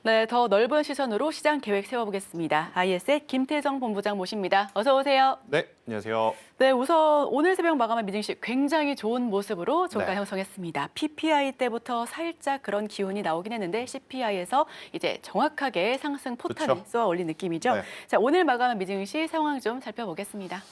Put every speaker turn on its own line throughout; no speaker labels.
네, 더 넓은 시선으로 시장 계획 세워보겠습니다. IS의 김태정 본부장 모십니다. 어서 오세요.
네, 안녕하세요.
네, 우선 오늘 새벽 마감한 미증시 굉장히 좋은 모습으로 종가
네.
형성했습니다. PPI 때부터 살짝 그런 기운이 나오긴 했는데 CPI에서 이제 정확하게 상승 포탄을
그쵸.
쏘아 올린 느낌이죠.
네.
자, 오늘 마감한 미증시 상황 좀 살펴보겠습니다.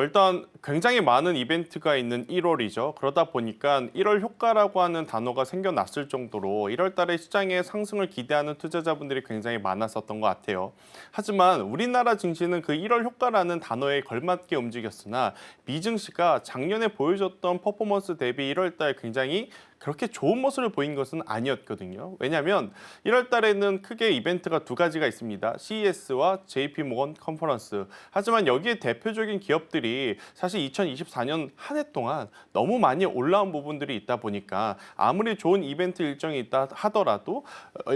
일단 굉장히 많은 이벤트가 있는 1월이죠. 그러다 보니까 1월 효과라고 하는 단어가 생겨났을 정도로 1월 달에 시장의 상승을 기대하는 투자자분들이 굉장히 많았었던 것 같아요. 하지만 우리나라 증시는 그 1월 효과라는 단어에 걸맞게 움직였으나 미증시가 작년에 보여줬던 퍼포먼스 대비 1월 달 굉장히 그렇게 좋은 모습을 보인 것은 아니었거든요. 왜냐하면 1월 달에는 크게 이벤트가 두 가지가 있습니다. CES와 JP 모건 컨퍼런스. 하지만 여기에 대표적인 기업들이 사실 2024년 한 해 동안 너무 많이 올라온 부분들이 있다 보니까 아무리 좋은 이벤트 일정이 있다 하더라도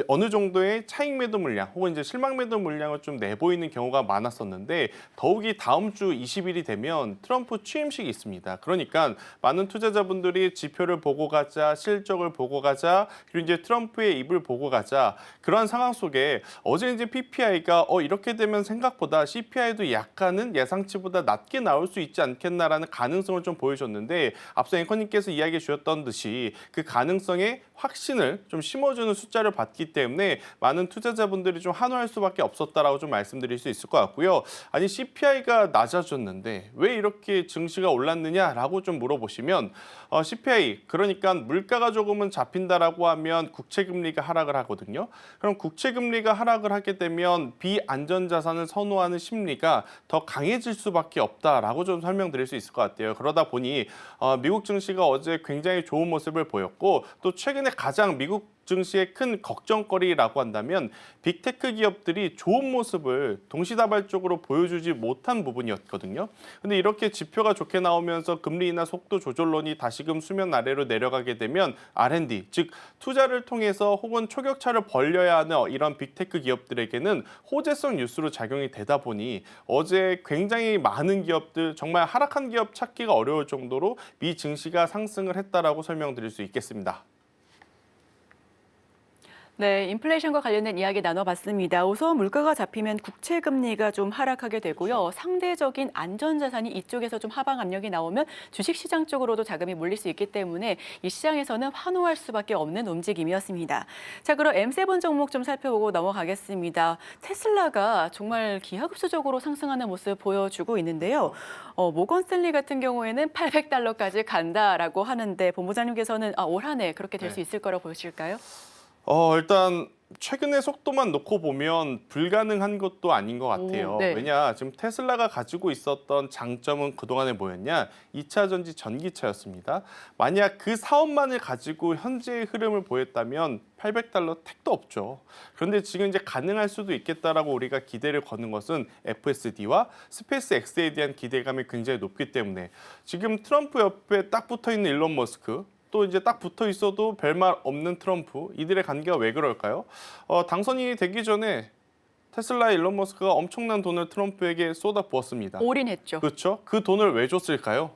어느 정도의 차익 매도 물량 혹은 이제 실망 매도 물량을 좀 내보이는 경우가 많았었는데 더욱이 다음 주 20일이 되면 트럼프 취임식이 있습니다. 그러니까 많은 투자자분들이 지표를 보고 가자, 실적을 보고 가자, 그리고 이제 트럼프의 입을 보고 가자. 그런 상황 속에 어제 이제 PPI가 이렇게 되면 생각보다 CPI도 약간은 예상치보다 낮게 나올 수 있지 않겠나라는 가능성을 좀 보여줬는데 앞서 앵커님께서 이야기해 주셨던 듯이 그 가능성에 확신을 좀 심어주는 숫자를 봤기 때문에 많은 투자자분들이 좀 환호할 수밖에 없었다라고 좀 말씀드릴 수 있을 것 같고요. 아니 CPI가 낮아졌는데 왜 이렇게 증시가 올랐느냐라고 좀 물어보시면 CPI 그러니까 물가가 조금은 잡힌다라고 하면 국채 금리가 하락을 하거든요. 그럼 국채 금리가 하락을 하게 되면 비안전 자산을 선호하는 심리가 더 강해질 수밖에 없다라고 좀 설명드릴 수 있을 것 같아요. 그러다 보니 미국 증시가 어제 굉장히 좋은 모습을 보였고 또 최근에 가장 미국 증시의 큰 걱정거리라고 한다면 빅테크 기업들이 좋은 모습을 동시다발적으로 보여주지 못한 부분이었거든요. 근데 이렇게 지표가 좋게 나오면서 금리 인하 속도 조절론이 다시금 수면 아래로 내려가게 되면 R&D, 즉 투자를 통해서 혹은 초격차를 벌려야 하는 이런 빅테크 기업들에게는 호재성 뉴스로 작용이 되다 보니 어제 굉장히 많은 기업들, 정말 하락한 기업 찾기가 어려울 정도로 미 증시가 상승을 했다라고 설명드릴 수 있겠습니다.
네, 인플레이션과 관련된 이야기 나눠봤습니다. 우선 물가가 잡히면 국채 금리가 좀 하락하게 되고요. 상대적인 안전자산이 이쪽에서 좀 하방 압력이 나오면 주식시장 쪽으로도 자금이 몰릴 수 있기 때문에 이 시장에서는 환호할 수밖에 없는 움직임이었습니다. 자, 그럼 M7 종목 좀 살펴보고 넘어가겠습니다. 테슬라가 정말 기하급수적으로 상승하는 모습 보여주고 있는데요. 모건 스탠리 같은 경우에는 $800까지 간다라고 하는데 본부장님께서는 올 한 해 그렇게 될 수 있을 거라고 보실까요?
일단 최근의 속도만 놓고 보면 불가능한 것도 아닌 것 같아요.
네.
왜냐, 지금 테슬라가 가지고 있었던 장점은 그동안에 뭐였냐? 2차 전지 전기차였습니다. 만약 그 사업만을 가지고 현재의 흐름을 보였다면 $800 택도 없죠. 그런데 지금 이제 가능할 수도 있겠다라고 우리가 기대를 거는 것은 FSD와 스페이스 X에 대한 기대감이 굉장히 높기 때문에 지금 트럼프 옆에 딱 붙어 있는 일론 머스크 또 이제 딱 붙어 있어도 별말 없는 트럼프 이들의 관계가 왜 그럴까요? 당선이 되기 전에 테슬라 일론 머스크가 엄청난 돈을 트럼프에게 쏟아 부었습니다.
올인했죠.
그렇죠? 그 돈을 왜 줬을까요?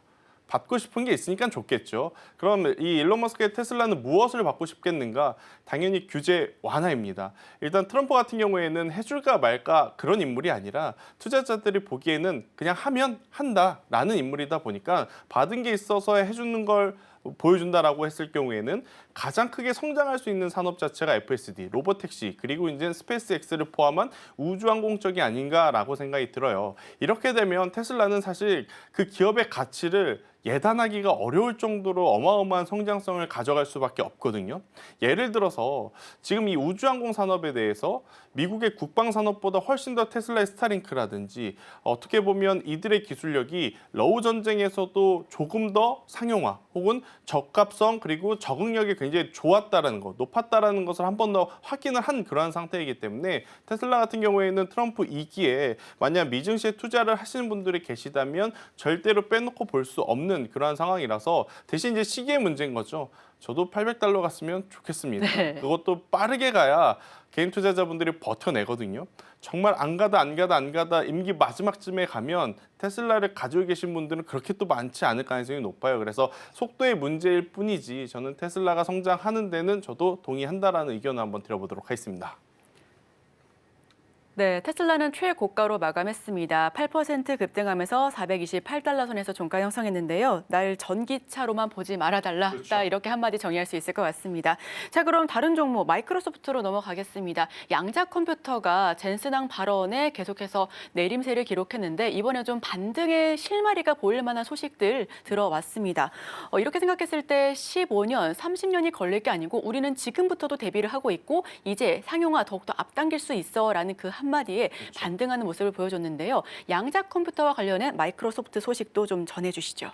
받고 싶은 게 있으니까 줬겠죠. 그럼 이 일론 머스크의 테슬라는 무엇을 받고 싶겠는가? 당연히 규제 완화입니다. 일단 트럼프 같은 경우에는 해줄까 말까 그런 인물이 아니라 투자자들이 보기에는 그냥 하면 한다라는 인물이다 보니까 받은 게 있어서 해주는 걸 보여준다라고 했을 경우에는 가장 크게 성장할 수 있는 산업 자체가 FSD, 로보택시, 그리고 이제 스페이스 X를 포함한 우주항공 쪽이 아닌가라고 생각이 들어요. 이렇게 되면 테슬라는 사실 그 기업의 가치를 예단하기가 어려울 정도로 어마어마한 성장성을 가져갈 수밖에 없거든요. 예를 들어서 지금 이 우주항공 산업에 대해서 미국의 국방 산업보다 훨씬 더 테슬라의 스타링크라든지 어떻게 보면 이들의 기술력이 러우 전쟁에서도 조금 더 상용화 혹은 적합성 그리고 적응력이 굉장히 좋았다라는 것, 높았다라는 것을 한 번 더 확인을 한 그러한 상태이기 때문에 테슬라 같은 경우에는 트럼프 2기에 만약 미증시에 투자를 하시는 분들이 계시다면 절대로 빼놓고 볼 수 없는 그러한 상황이라서 대신 이제 시기의 문제인 거죠. 저도 $800 갔으면 좋겠습니다.
네.
그것도 빠르게 가야 개인 투자자분들이 버텨내거든요. 정말 안 가다 임기 마지막쯤에 가면 테슬라를 가지고 계신 분들은 그렇게 또 많지 않을 가능성이 높아요. 그래서 속도의 문제일 뿐이지 저는 테슬라가 성장하는 데는 저도 동의한다라는 의견을 한번 드려보도록 하겠습니다.
네, 테슬라는 최고가로 마감했습니다. 8% 급등하면서 428달러 선에서 종가 형성했는데요. 날 전기차로만 보지 말아달라.
그렇죠.
딱 이렇게 한마디 정의할 수 있을 것 같습니다. 자, 그럼 다른 종목 마이크로소프트로 넘어가겠습니다. 양자 컴퓨터가 젠슨왕 발언에 계속해서 내림세를 기록했는데 이번에 좀 반등의 실마리가 보일 만한 소식들 들어왔습니다. 이렇게 생각했을 때 15년, 30년이 걸릴 게 아니고 우리는 지금부터도 대비를 하고 있고 이제 상용화 더욱더 앞당길 수 있어라는 그 한마디에
그렇죠.
반등하는 모습을 보여줬는데요. 양자 컴퓨터와 관련된 마이크로소프트 소식도 좀 전해주시죠.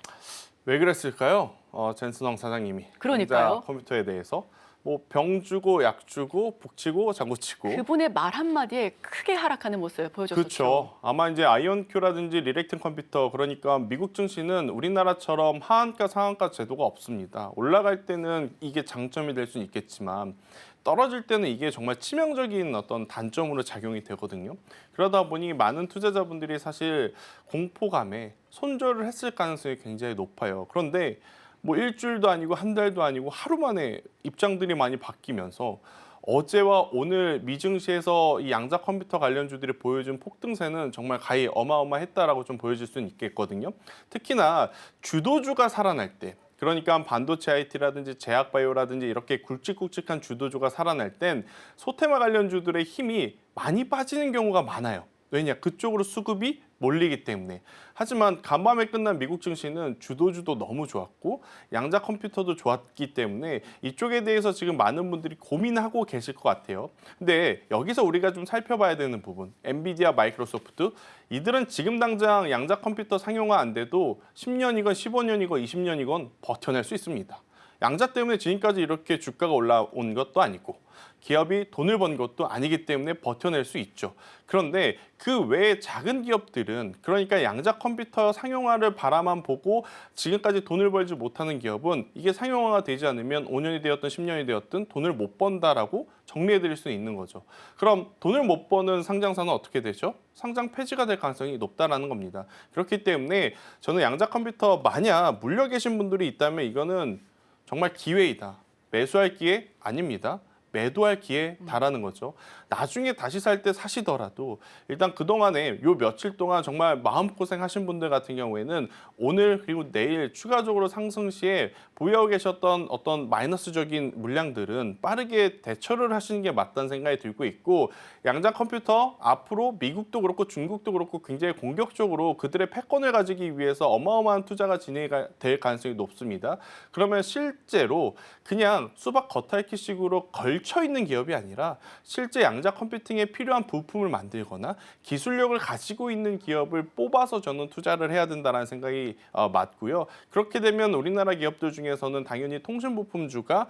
왜 그랬을까요? 젠슨왕 사장님이
그러니까요.
양자 컴퓨터에 대해서 뭐 병 주고 약 주고 북치고 장구치고
그분의 말 한마디에 크게 하락하는 모습을 보여줬었죠.
그렇죠. 아마 이제 아이온큐라든지 리렉튼 컴퓨터 그러니까 미국 증시는 우리나라처럼 하한가 상한가 제도가 없습니다. 올라갈 때는 이게 장점이 될 수는 있겠지만 떨어질 때는 이게 정말 치명적인 어떤 단점으로 작용이 되거든요. 그러다 보니 많은 투자자분들이 사실 공포감에 손절을 했을 가능성이 굉장히 높아요. 그런데 뭐 일주일도 아니고 한 달도 아니고 하루 만에 입장들이 많이 바뀌면서 어제와 오늘 미증시에서 이 양자 컴퓨터 관련주들이 보여준 폭등세는 정말 가히 어마어마했다라고 좀 보여질 수는 있겠거든요. 특히나 주도주가 살아날 때 그러니까 반도체 IT라든지 제약바이오라든지 이렇게 굵직굵직한 주도주가 살아날 땐 소테마 관련주들의 힘이 많이 빠지는 경우가 많아요. 왜냐? 그쪽으로 수급이 몰리기 때문에. 하지만 간밤에 끝난 미국 증시는 주도주도 너무 좋았고 양자 컴퓨터도 좋았기 때문에 이쪽에 대해서 지금 많은 분들이 고민하고 계실 것 같아요. 근데 여기서 우리가 좀 살펴봐야 되는 부분, 엔비디아, 마이크로소프트 이들은 지금 당장 양자 컴퓨터 상용화 안 돼도 10년이건 15년이건 20년이건 버텨낼 수 있습니다. 양자 때문에 지금까지 이렇게 주가가 올라온 것도 아니고 기업이 돈을 번 것도 아니기 때문에 버텨낼 수 있죠. 그런데 그 외에 작은 기업들은 그러니까 양자 컴퓨터 상용화를 바라만 보고 지금까지 돈을 벌지 못하는 기업은 이게 상용화가 되지 않으면 5년이 되었든 10년이 되었든 돈을 못 번다라고 정리해 드릴 수 있는 거죠. 그럼 돈을 못 버는 상장사는 어떻게 되죠? 상장 폐지가 될 가능성이 높다라는 겁니다. 그렇기 때문에 저는 양자 컴퓨터 만약 물려 계신 분들이 있다면 이거는 정말 기회이다. 매수할 기회 아닙니다. 매도할 기회에 달하는 거죠. 나중에 다시 살 때 사시더라도 일단 그동안에 요 며칠 동안 정말 마음고생 하신 분들 같은 경우에는 오늘 그리고 내일 추가적으로 상승 시에 보유하고 계셨던 어떤 마이너스적인 물량들은 빠르게 대처를 하시는 게 맞다는 생각이 들고 있고 양자 컴퓨터 앞으로 미국도 그렇고 중국도 그렇고 굉장히 공격적으로 그들의 패권을 가지기 위해서 어마어마한 투자가 진행이 될 가능성이 높습니다. 그러면 실제로 그냥 수박 겉핥기식으로 걸쳐 있는 기업이 아니라 실제 양자 컴퓨팅에 필요한 부품을 만들거나 기술력을 가지고 있는 기업을 뽑아서 저는 투자를 해야 된다는 생각이 맞고요. 그렇게 되면 우리나라 기업들 중에서는 당연히 통신부품주가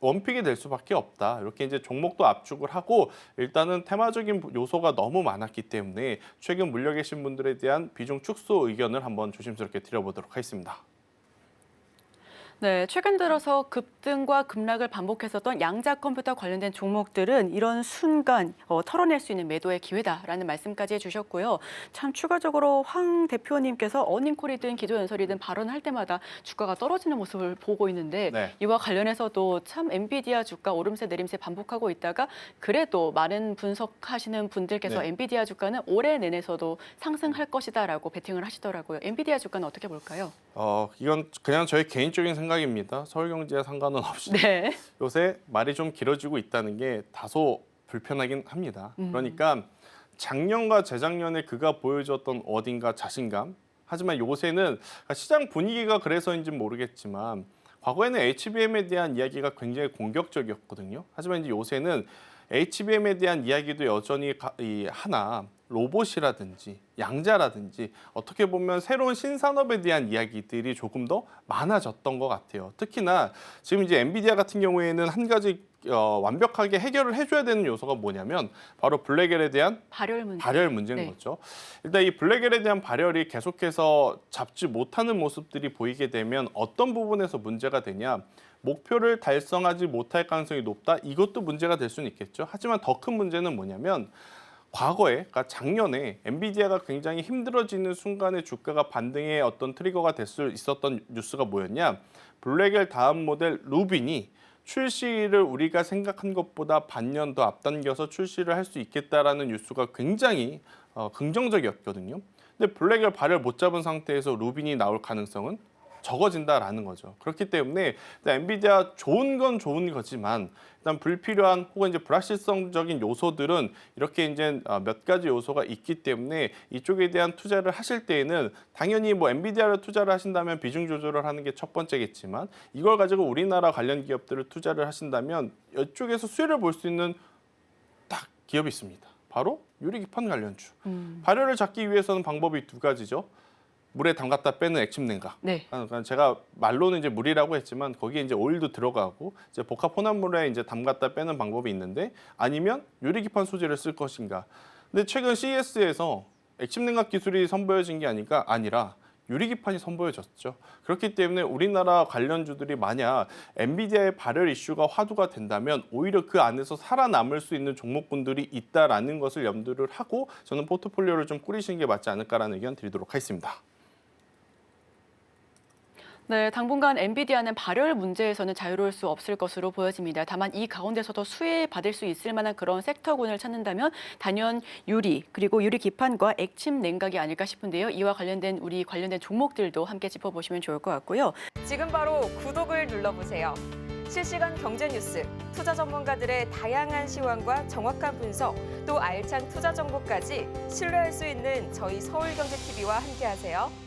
원픽이 될 수밖에 없다. 이렇게 이제 종목도 압축을 하고 일단은 테마적인 요소가 너무 많았기 때문에 최근 물려 계신 분들에 대한 비중 축소 의견을 한번 조심스럽게 드려보도록 하겠습니다.
네, 최근 들어서 급등과 급락을 반복했었던 양자 컴퓨터 관련된 종목들은 이런 순간 털어낼 수 있는 매도의 기회다라는 말씀까지 해주셨고요. 참 추가적으로 황 대표님께서 어닝콜이든 기조연설이든 발언할 때마다 주가가 떨어지는 모습을 보고 있는데
네.
이와 관련해서도 참 엔비디아 주가 오름세 내림세 반복하고 있다가 그래도 많은 분석하시는 분들께서
네.
엔비디아 주가는 올해 내내서도 상승할 것이다라고 베팅을 하시더라고요. 엔비디아 주가는 어떻게 볼까요?
이건 그냥 저의 개인적인 생각입니다. 서울경제와 상관은 없이.
네.
요새 말이 좀 길어지고 있다는 게 다소 불편하긴 합니다. 그러니까 작년과 재작년에 그가 보여줬던 어딘가 자신감. 하지만 요새는 시장 분위기가 그래서인지 모르겠지만 과거에는 HBM에 대한 이야기가 굉장히 공격적이었거든요. 하지만 이제 요새는 HBM에 대한 이야기도 여전히 하나 로봇이라든지 양자라든지 어떻게 보면 새로운 신산업에 대한 이야기들이 조금 더 많아졌던 것 같아요. 특히나 지금 이제 엔비디아 같은 경우에는 한 가지 완벽하게 해결을 해줘야 되는 요소가 뭐냐면 바로 블랙엘에 대한 발열 문제인
네.
거죠. 일단 이 블랙엘에 대한 발열이 계속해서 잡지 못하는 모습들이 보이게 되면 어떤 부분에서 문제가 되냐? 목표를 달성하지 못할 가능성이 높다. 이것도 문제가 될 수는 있겠죠. 하지만 더 큰 문제는 뭐냐면 과거에, 그러니까 작년에 엔비디아가 굉장히 힘들어지는 순간에 주가가 반등의 어떤 트리거가 될 수 있었던 뉴스가 뭐였냐? 블랙엘 다음 모델 루빈이 출시를 우리가 생각한 것보다 반년 더 앞당겨서 출시를 할 수 있겠다라는 뉴스가 굉장히 긍정적이었거든요. 근데 블랙을 발을 못 잡은 상태에서 루빈이 나올 가능성은 적어진다라는 거죠. 그렇기 때문에 일단 엔비디아 좋은 건 좋은 거지만 일단 불필요한 혹은 이제 불확실성적인 요소들은 이렇게 이제 몇 가지 요소가 있기 때문에 이쪽에 대한 투자를 하실 때에는 당연히 뭐 엔비디아를 투자를 하신다면 비중 조절을 하는 게 첫 번째겠지만 이걸 가지고 우리나라 관련 기업들을 투자를 하신다면 이쪽에서 수혜를 볼 수 있는 딱 기업이 있습니다. 바로 유리기판 관련주. 발열을 잡기 위해서는 방법이 두 가지죠. 물에 담갔다 빼는 액침 냉각.
네.
그러니까 제가 말로는 이제 물이라고 했지만 거기에 이제 오일도 들어가고 이제 복합 혼합물에 이제 담갔다 빼는 방법이 있는데 아니면 유리기판 소재를 쓸 것인가. 근데 최근 CES에서 액침 냉각 기술이 선보여진 게 아니라 유리기판이 선보여졌죠. 그렇기 때문에 우리나라 관련주들이 만약 엔비디아의 발열 이슈가 화두가 된다면 오히려 그 안에서 살아남을 수 있는 종목군들이 있다라는 것을 염두를 하고 저는 포트폴리오를 좀 꾸리시는 게 맞지 않을까라는 의견 드리도록 하겠습니다.
네, 당분간 엔비디아는 발열 문제에서는 자유로울 수 없을 것으로 보여집니다. 다만 이 가운데서도 수혜받을 수 있을 만한 그런 섹터군을 찾는다면 단연 유리, 그리고 유리 기판과 액침 냉각이 아닐까 싶은데요. 이와 관련된 관련된 종목들도 함께 짚어보시면 좋을 것 같고요.
지금 바로 구독을 눌러보세요. 실시간 경제 뉴스, 투자 전문가들의 다양한 시황과 정확한 분석, 또 알찬 투자 정보까지 신뢰할 수 있는 저희 서울경제TV와 함께하세요.